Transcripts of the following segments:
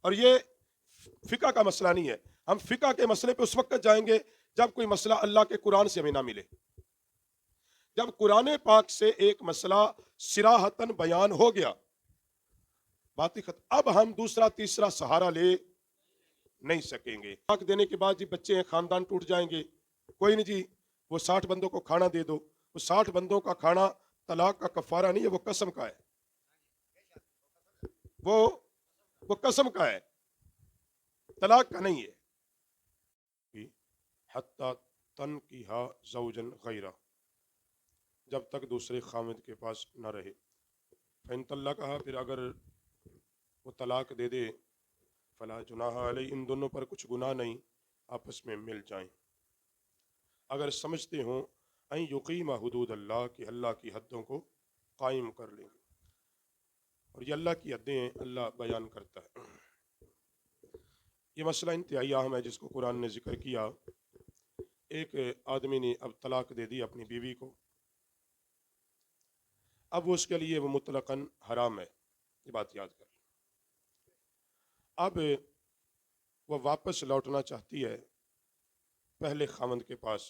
اور یہ فقہ کا مسئلہ نہیں ہے. ہم فقہ کے مسئلے پہ اس وقت جائیں گے جب کوئی مسئلہ اللہ کے قرآن سے ہمیں نہ ملے. جب قرآن پاک سے ایک مسئلہ صراحتاً بیان ہو گیا، بات ہی ختم. اب ہم دوسرا تیسرا سہارا لے نہیں سکیں گے. طلاق دینے کے بعد جی بچے ہیں، خاندان ٹوٹ جائیں گے. کوئی نہیں جی، وہ 60 بندوں کو کھانا دے دو. وہ 60 بندوں کا کھانا طلاق کا کفارہ نہیں ہے، وہ قسم کا ہے. وہ قسم کا ہے، طلاق کا نہیں ہے. حتی تنکیھا زوجا غیرہ، جب تک دوسرے خامد کے پاس نہ رہے. فإن طلقھا، پھر اگر وہ طلاق دے دے، فلا جناح علیہ، ان دونوں پر کچھ گناہ نہیں، آپس میں مل جائیں. اگر سمجھتے ہوں ان یقیم حدود اللہ، کہ اللہ کی حدوں کو قائم کر لیں. اور یہ اللہ کی حدیں ہیں، اللہ بیان کرتا ہے. یہ مسئلہ انتہائی اہم ہے جس کو قرآن نے ذکر کیا. ایک آدمی نے اب طلاق دے دی اپنی بیوی کو، اب اس کے لیے وہ مطلقاً حرام ہے. یہ بات یاد کر. اب وہ واپس لوٹنا چاہتی ہے پہلے خاوند کے پاس،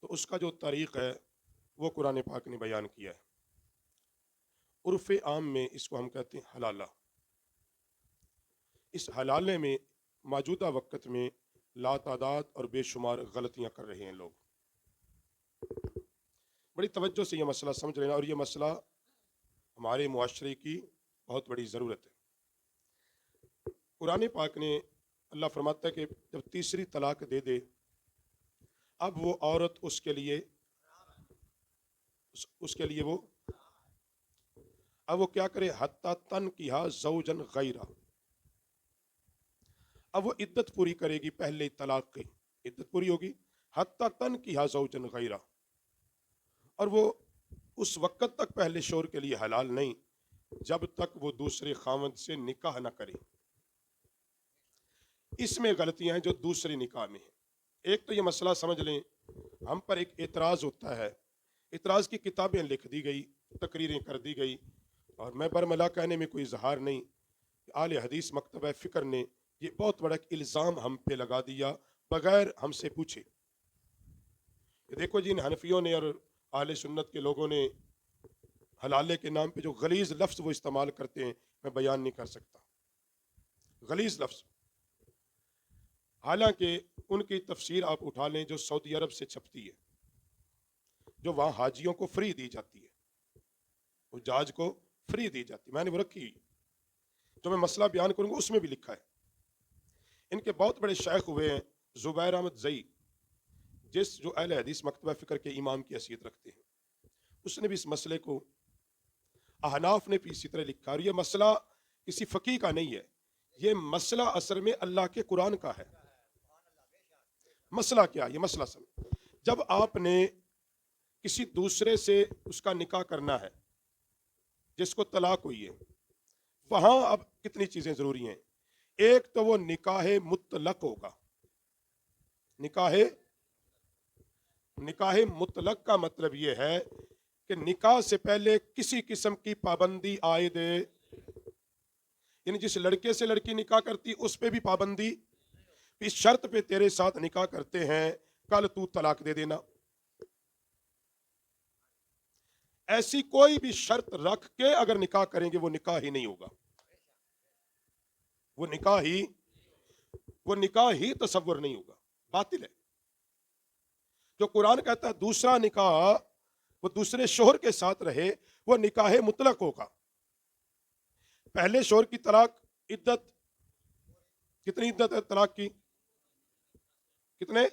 تو اس کا جو طریق ہے وہ قرآن پاک نے بیان کیا ہے. عرف عام میں اس کو ہم کہتے ہیں حلالہ. اس حلالے میں موجودہ وقت میں لاتعداد اور بے شمار غلطیاں کر رہے ہیں لوگ. بڑی توجہ سے یہ مسئلہ سمجھ لینا، اور یہ مسئلہ ہمارے معاشرے کی بہت بڑی ضرورت ہے. قرآن پاک نے اللہ فرماتا ہے کہ جب تیسری طلاق دے دے، اب وہ عورت اس کے لیے وہ اب وہ کیا کرے؟ حتی تنکیھا زوجا غیرہ. اب وہ عدت پوری کرے گی پہلے طلاق کی، عدت پوری ہوگی. حتی تنکیھا زوجا غیرہ، اور وہ اس وقت تک پہلے شوہر کے لیے حلال نہیں جب تک وہ دوسرے خاوند سے نکاح نہ کرے. اس میں غلطیاں ہیں جو دوسرے نکاح میں ہیں. ایک تو یہ مسئلہ سمجھ لیں، ہم پر ایک اعتراض ہوتا ہے، اعتراض کی کتابیں لکھ دی گئی، تقریریں کر دی گئی، اور میں برملا کہنے میں کوئی اظہار نہیں. اہل حدیث مکتبہ فکر نے یہ بہت بڑا ایک الزام ہم پہ لگا دیا بغیر ہم سے پوچھے. دیکھو جی، ان حنفیوں نے اور اہل سنت کے لوگوں نے حلالے کے نام پہ جو غلیظ لفظ وہ استعمال کرتے ہیں، میں بیان نہیں کر سکتا. غلیظ لفظ، حالانکہ ان کی تفسیر آپ اٹھا لیں جو سعودی عرب سے چھپتی ہے، جو وہاں حاجیوں کو فری دی جاتی ہے، وہ جاج کو فری دی جاتی ہے، میں نے وہ رکھی. جو میں مسئلہ بیان کروں گا اس میں بھی لکھا ہے. ان کے بہت بڑے شیخ ہوئے ہیں زبیر احمد زئی، جو اہل حدیث مکتبہ فکر کے امام کی حیثیت رکھتے ہیں. اس نے بھی اس مسئلے کو، احناف نے بھی اسی طرح لکھا. اور یہ مسئلہ کسی فقیہ کا نہیں ہے، یہ مسئلہ اصل میں اللہ کے قرآن کا ہے. مسئلہ کیا؟ یہ مسئلہ سمجھ. جب آپ نے کسی دوسرے سے اس کا نکاح کرنا ہے جس کو طلاق ہوئی ہے، وہاں اب کتنی چیزیں ضروری ہیں. ایک تو وہ نکاح مطلق ہوگا. نکاح مطلق کا مطلب یہ ہے کہ نکاح سے پہلے کسی قسم کی پابندی عائد، یعنی جس لڑکے سے لڑکی نکاح کرتی اس پہ بھی پابندی، اس شرط پہ تیرے ساتھ نکاح کرتے ہیں کل تو طلاق دے دینا. ایسی کوئی بھی شرط رکھ کے اگر نکاح کریں گے وہ نکاح ہی نہیں ہوگا. وہ نکاح ہی تصور نہیں ہوگا، باطل ہے. جو قرآن کہتا ہے دوسرا نکاح وہ دوسرے شوہر کے ساتھ رہے، وہ نکاح مطلق ہوگا. پہلے شوہر کی طلاق، عدت کتنی عدت ہے طلاق کی؟ کتنے؟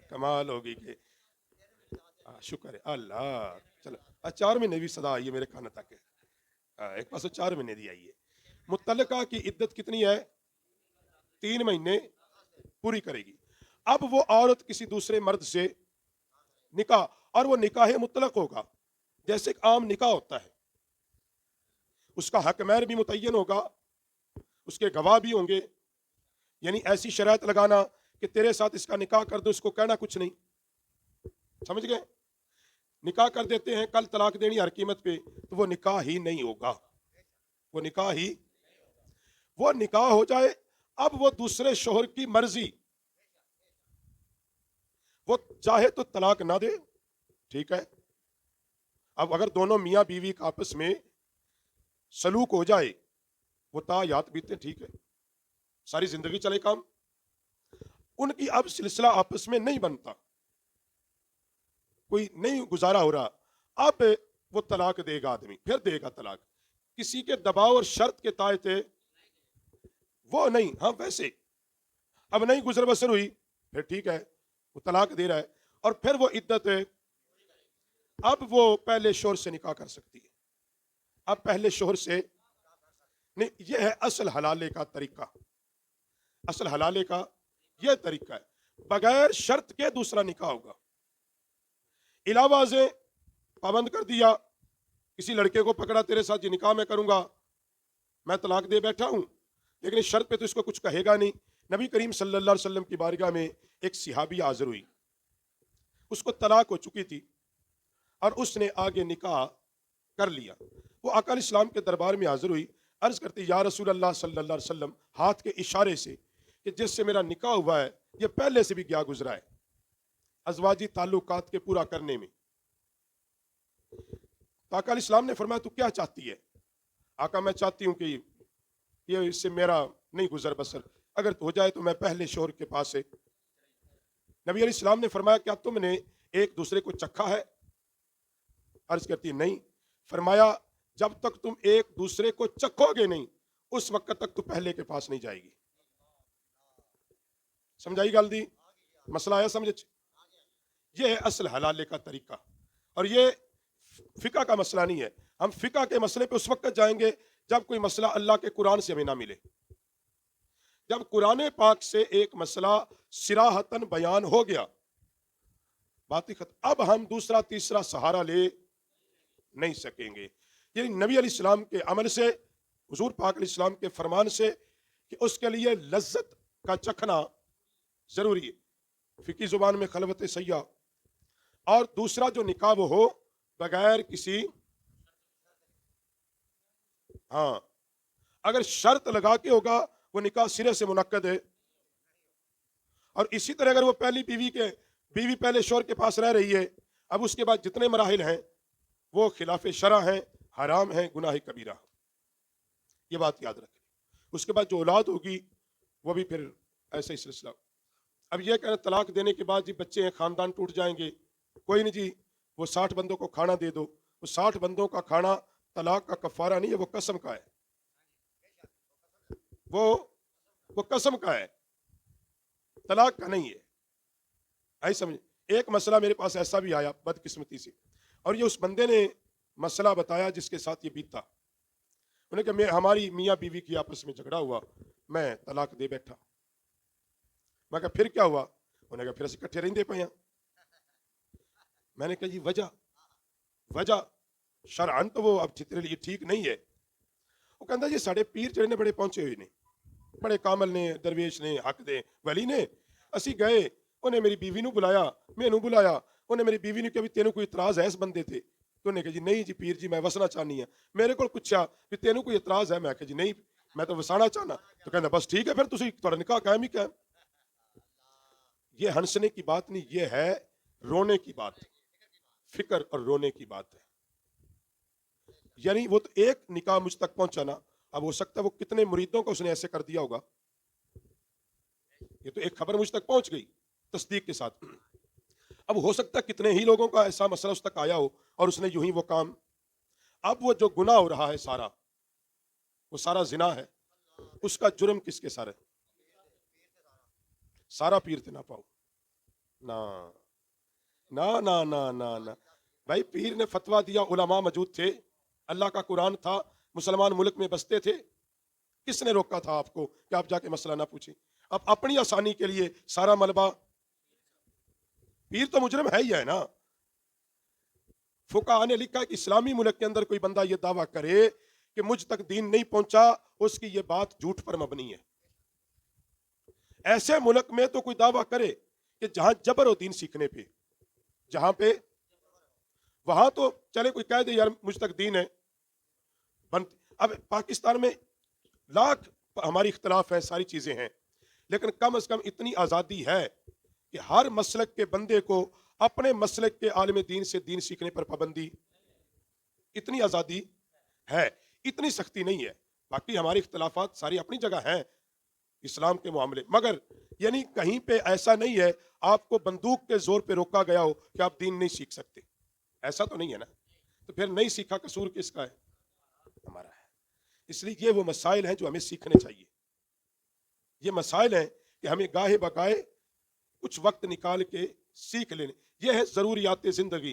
کمال ہوگی کہ شکر ہے اللہ. چلو 4 مہینے بھی صدا آئی ہے میرے کان تک. ایک پاس 4 مہینے دی آئی ہے. مطلقہ کی عدت کتنی ہے؟ 3 مہینے پوری کرے گی. اب وہ عورت کسی دوسرے مرد سے نکاح، اور وہ نکاح مطلق ہوگا جیسے ایک عام نکاح ہوتا ہے. اس کا حق مہر بھی متعین ہوگا، اس کے گواہ بھی ہوں گے. یعنی ایسی شرائط لگانا کہ تیرے ساتھ اس کا نکاح کر دو، اس کو کہنا کچھ نہیں. سمجھ گئے؟ نکاح کر دیتے ہیں کل طلاق دینی ہر قیمت پہ، تو وہ نکاح ہی نہیں ہوگا. وہ نکاح ہی وہ نکاح ہو جائے، اب وہ دوسرے شوہر کی مرضی، وہ چاہے تو طلاق نہ دے، ٹھیک ہے۔ اب اگر دونوں میاں بیوی کا آپس میں سلوک ہو جائے، وہ تا یاد بیتے، ٹھیک ہے، ساری زندگی چلے کام، ان کی اب سلسلہ آپس میں نہیں بنتا، کوئی نہیں گزارا ہو رہا، اب وہ طلاق دے گا، آدمی پھر دے گا طلاق، کسی کے دباؤ اور شرط کے تحت وہ نہیں، ہاں ویسے اب نہیں گزر بسر ہوئی، پھر ٹھیک ہے، وہ طلاق دے رہا ہے، اور پھر وہ عدت، اب وہ پہلے شوہر سے نکاح کر سکتی ہے، اب پہلے شوہر سے نہیں، یہ ہے اصل حلالے کا طریقہ، اصل حلالے کا یہ طریقہ ہے، بغیر شرط کے دوسرا نکاح ہوگا، علاوہ سے پابند کر دیا، کسی لڑکے کو پکڑا، تیرے ساتھ یہ نکاح میں کروں گا، میں طلاق دے بیٹھا ہوں، لیکن اس شرط پہ تو اس کو کچھ کہے گا نہیں۔ نبی کریم صلی اللہ علیہ وسلم کی بارگاہ میں ایک صحابی حاضر ہوئی، اس کو طلاق ہو چکی تھی اور اس نے آگے نکاح کر لیا، وہ آقا علیہ السلام کے دربار میں حاضر ہوئی، عرض کرتی یا رسول اللہ صلی اللہ علیہ وسلم، ہاتھ کے اشارے سے کہ جس سے میرا نکاح ہوا ہے یہ پہلے سے بھی کیا گزرا ہے ازواجی تعلقات کے پورا کرنے میں۔ تو آقا علیہ السلام نے فرمایا تو کیا چاہتی ہے؟ آقا میں چاہتی ہوں کہ یہ اس سے میرا نہیں گزر بسر، اگر ہو جائے تو میں پہلے شوہر کے پاس سے۔ نبی علیہ السلام نے فرمایا کیا تم نے ایک دوسرے کو چکھا ہے؟ عرض کرتی نہیں۔ فرمایا جب تک تم ایک دوسرے کو چکھو گے نہیں اس وقت تک تو پہلے کے پاس نہیں جائے گی۔ سمجھائی گل دی؟ مسئلہ آیا سمجھ؟ یہ ہے اصل حلالے کا طریقہ، اور یہ فقہ کا مسئلہ نہیں ہے، ہم فقہ کے مسئلے پہ اس وقت جائیں گے جب کوئی مسئلہ اللہ کے قرآن سے ہمیں نہ ملے، جب قرآن پاک سے ایک مسئلہ صراحتاً بیان ہو گیا، بات ہی ختم، اب ہم دوسرا تیسرا سہارا لے نہیں سکیں گے۔ یعنی نبی علیہ السلام کے عمل سے، حضور پاک علیہ السلام کے فرمان سے کہ اس کے لیے لذت کا چکھنا ضروری ہے، فقہی زبان میں خلوت سیاح، اور دوسرا جو نکاح وہ ہو بغیر کسی، ہاں اگر شرط لگا کے ہوگا وہ نکاح سرے سے منعقد ہے، اور اسی طرح اگر وہ پہلی بیوی پہلے شوہر کے پاس رہ رہی ہے، اب اس کے بعد جتنے مراحل ہیں وہ خلاف شرع ہیں، حرام ہیں، گناہ کبیرہ، یہ بات یاد رکھیں۔ اس کے بعد جو اولاد ہوگی وہ بھی پھر ایسا ہی سلسلہ۔ اب یہ کہنا طلاق دینے کے بعد جی بچے ہیں خاندان ٹوٹ جائیں گے، کوئی نہیں جی، وہ 60 بندوں کو کھانا دے دو، وہ 60 بندوں کا کھانا طلاق کا کفارہ نہیں ہے، وہ قسم کا ہے، وہ قسم کا ہے، طلاق کا نہیں ہے، آئی سمجھ۔ ایک مسئلہ میرے پاس ایسا بھی آیا بدقسمتی سے، اور یہ اس بندے نے مسئلہ بتایا جس کے ساتھ یہ بیتا، انہوں نے کہا ہماری میاں بیوی کی آپس میں جھگڑا ہوا، میں طلاق دے بیٹھا۔ میں کہا پھر کیا ہوا؟ انہوں نے کہا پھر اسی کٹھے رہندے پے ہیں۔ میں نے کہا جی وجہ شرعن تو وہ اب تیرے لیے ٹھیک نہیں ہے۔ وہ کہتا جی ساڑے پیر جڑے نے بڑے پہنچے ہوئے نے، بڑے کامل نے، درویش نے، حق دے ولی نے، اسی گئے، انہیں میری بیوی نو بلایا، میں نو بلایا، انہیں میری بیوی نے کہا بھی تینوں کوئی اعتراض ہے اس بندے تھے؟ تو انہوں نے کہا جی نہیں جی پیر جی میں وسنا چاہنی ہے۔ میرے کو پوچھا بھی تینوں کوئی اعتراض ہے؟ میں کہا جی نہیں میں تو وسانا چاہنا۔ تو کہنا بس ٹھیک ہے پھر تسی تہاڈا نکاح قائم ہی قائم۔ یہ ہنسنے کی بات نہیں، یہ ہے رونے کی بات، فکر اور رونے کی بات ہے۔ یعنی وہ تو ایک نکاح مجھ تک پہنچانا، اب ہو سکتا ہے وہ کتنے مریدوں کو اس نے ایسے کر دیا ہوگا، یہ تو ایک خبر مجھ تک پہنچ گئی تصدیق کے ساتھ، اب ہو سکتا ہے کتنے ہی لوگوں کا ایسا مسئلہ اس تک آیا ہو اور اس نے یوں ہی وہ کام۔ اب وہ جو گناہ ہو رہا ہے سارا، وہ سارا زنا ہے، اس کا جرم کس کے سارے؟ سارا پیر تے نہ پاؤ، نہ نہ نہ نہ نہ نہ بھائی، پیر نے فتویٰ دیا، علماء موجود تھے، اللہ کا قرآن تھا، مسلمان ملک میں بستے تھے، کس نے روکا تھا آپ کو کہ آپ جا کے مسئلہ نہ پوچھیں؟ اب اپنی آسانی کے لیے سارا ملبہ، پیر تو مجرم ہے ہی ہے نا۔ فقہاء نے لکھا کہ اسلامی ملک کے اندر کوئی بندہ یہ دعویٰ کرے کہ مجھ تک دین نہیں پہنچا، اس کی یہ بات جھوٹ پر مبنی ہے۔ ایسے ملک میں تو کوئی دعویٰ کرے کہ جہاں جبر ہو دین سیکھنے پہ، جہاں پہ وہاں تو چلے کوئی کہہ دے یار مجھ تک دین ہے۔ اب پاکستان میں لاکھ ہماری اختلاف ہے، ساری چیزیں ہیں، لیکن کم از کم اتنی آزادی ہے کہ ہر مسلک کے بندے کو اپنے مسلک کے عالم دین سے دین سیکھنے پر پابندی، اتنی آزادی ہے، اتنی سختی نہیں ہے۔ باقی ہماری اختلافات ساری اپنی جگہ ہیں اسلام کے معاملے، مگر یعنی کہیں پہ ایسا نہیں ہے آپ کو بندوق کے زور پہ روکا گیا ہو کہ آپ دین نہیں سیکھ سکتے، ایسا تو نہیں ہے نا۔ تو پھر نہیں سیکھا قصور کس کا ہے؟ ہمارا ہے۔ اس لیے یہ وہ مسائل ہیں جو ہمیں سیکھنے چاہیے، یہ مسائل ہیں کہ ہمیں گاہے بگاہے کچھ وقت نکال کے سیکھ لینے، یہ ہے ضروریات زندگی۔